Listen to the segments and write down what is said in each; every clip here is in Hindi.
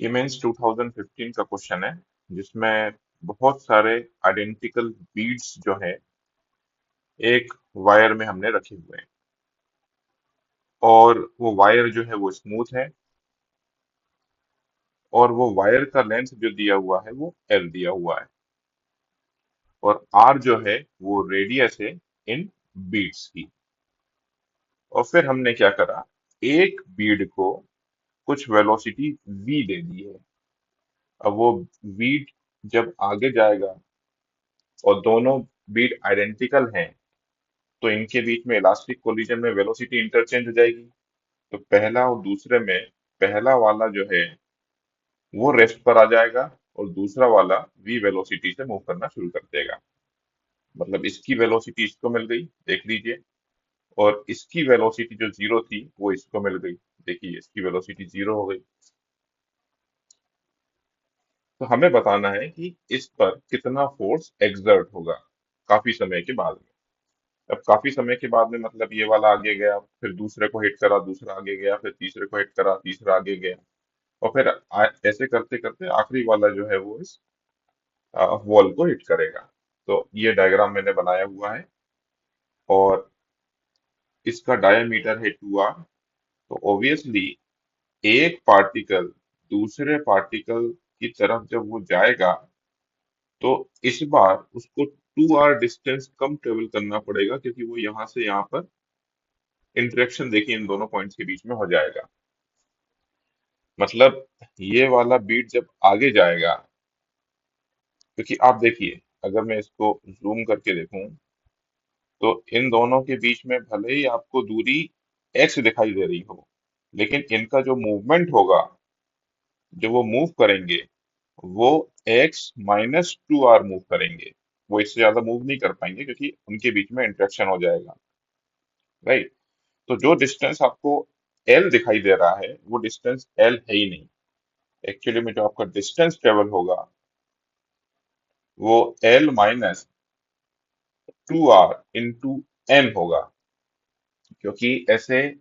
ये मेंस 2015 का क्वेश्चन है जिसमें बहुत सारे आइडेंटिकल बीड्स जो है एक वायर में हमने रखे हुए हैं और वो वायर जो है वो स्मूथ है और वो वायर का लेंथ जो दिया हुआ है वो एल दिया हुआ है और आर जो है वो रेडियस है इन बीड्स की। और फिर हमने क्या करा, एक बीड को कुछ वेलोसिटी v दे दी है। अब वो बीड जब आगे जाएगा और दोनों बीड आइडेंटिकल हैं तो इनके बीच में इलास्टिक कोलिजन में वेलोसिटी इंटरचेंज हो जाएगी। तो पहला और दूसरे में पहला वाला जो है वो रेस्ट पर आ जाएगा और दूसरा वाला v वेलोसिटी से मूव करना शुरू कर देगा। मतलब इसकी वेलोसिटी इसको मिल गई, देख लीजिए, और इसकी वेलोसिटी जो जीरो थी वो इसको मिल गई। देखिए इसकी वेलोसिटी जीरो हो गई। तो हमें बताना है कि इस पर कितना फोर्स एक्सर्ट होगा काफी समय के बाद में। अब काफी समय के बाद में मतलब ये वाला आगे गया, फिर दूसरे को हिट करा, दूसरा आगे गया, फिर तीसरे को हिट करा, तीसरा आगे गया, और फिर ऐसे करते करते आखिरी वाला जो है वो इस वॉल को हिट करेगा। तो ये डायग्राम मैंने बनाया हुआ है और इसका डायमीटर है 2r। तो ऑब्वियसली एक पार्टिकल दूसरे पार्टिकल की तरफ जब वो जाएगा तो इस बार उसको 2r डिस्टेंस कम ट्रेवल करना पड़ेगा क्योंकि वो यहाँ से यहाँ पर इंटरेक्शन देखिए इन दोनों पॉइंट्स के बीच में हो जाएगा। मतलब ये वाला बीट जब आगे जाएगा, क्योंकि आप देखिए अगर मैं इसको जूम करके देखूं तो इन दोनों के बीच में भले ही आपको दूरी x दिखाई दे रही हो, लेकिन इनका जो मूवमेंट होगा, जो वो मूव करेंगे, वो x-2r मूव करेंगे। वो इससे ज्यादा मूव नहीं कर पाएंगे क्योंकि उनके बीच में इंटरेक्शन हो जाएगा। राइट। तो जो डिस्टेंस आपको l दिखाई दे रहा है वो डिस्टेंस l है ही नहीं। एक्चुअली में जो आपका डिस्टेंस ट्रेवल होगा वो l-2r इंटू n होगा, क्योंकि ऐसे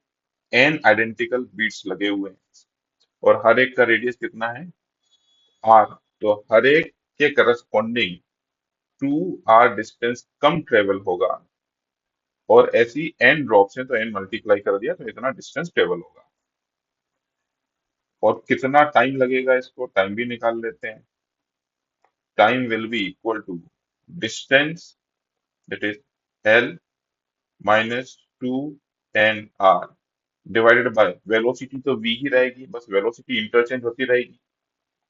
n आइडेंटिकल बीट्स लगे हुए हैं और हर एक का रेडियस कितना है, r। तो हर एक के करस्पॉन्डिंग 2r डिस्टेंस कम ट्रेवल होगा और ऐसी n ड्रॉप्स हैं तो n मल्टीप्लाई कर दिया तो इतना डिस्टेंस ट्रेवल होगा। और कितना टाइम लगेगा इसको टाइम भी निकाल लेते हैं। Time will be equal to distance, that is l minus 2nr, divided by velocity. तो v ही रहेगी, बस वेलोसिटी इंटरचेंज होती रहेगी।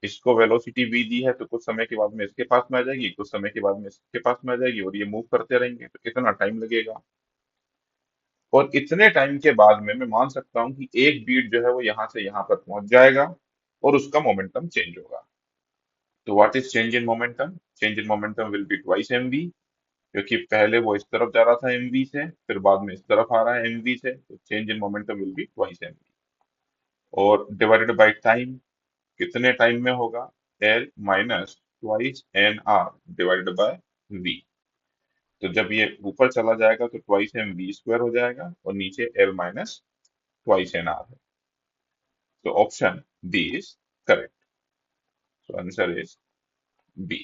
इसको वेलोसिटी v दी है तो कुछ समय के बाद में इसके पास में आ जाएगी, कुछ समय के बाद में इसके पास में आ जाएगी और ये मूव करते रहेंगे तो कितना टाइम लगेगा। और इतने टाइम के बाद में मैं मान सकता हूँ कि एक बीट जो है वो यहाँ से यहाँ पर पहुंच जाएगा और उसका मोमेंटम चेंज होगा। तो what is change in momentum? Change in momentum will be twice mv, क्योंकि पहले वो इस तरफ जा रहा था mv से, फिर बाद में इस तरफ आ रहा है mv से, तो change in momentum will be twice mv। और डिवाइडेड बाय टाइम, कितने टाइम में होगा, l minus twice n r divided by v। तो जब ये ऊपर चला जाएगा तो ट्वाइस एम वी स्क्वायर हो जाएगा और नीचे l minus twice n r है। तो option B is correct. So answer is B.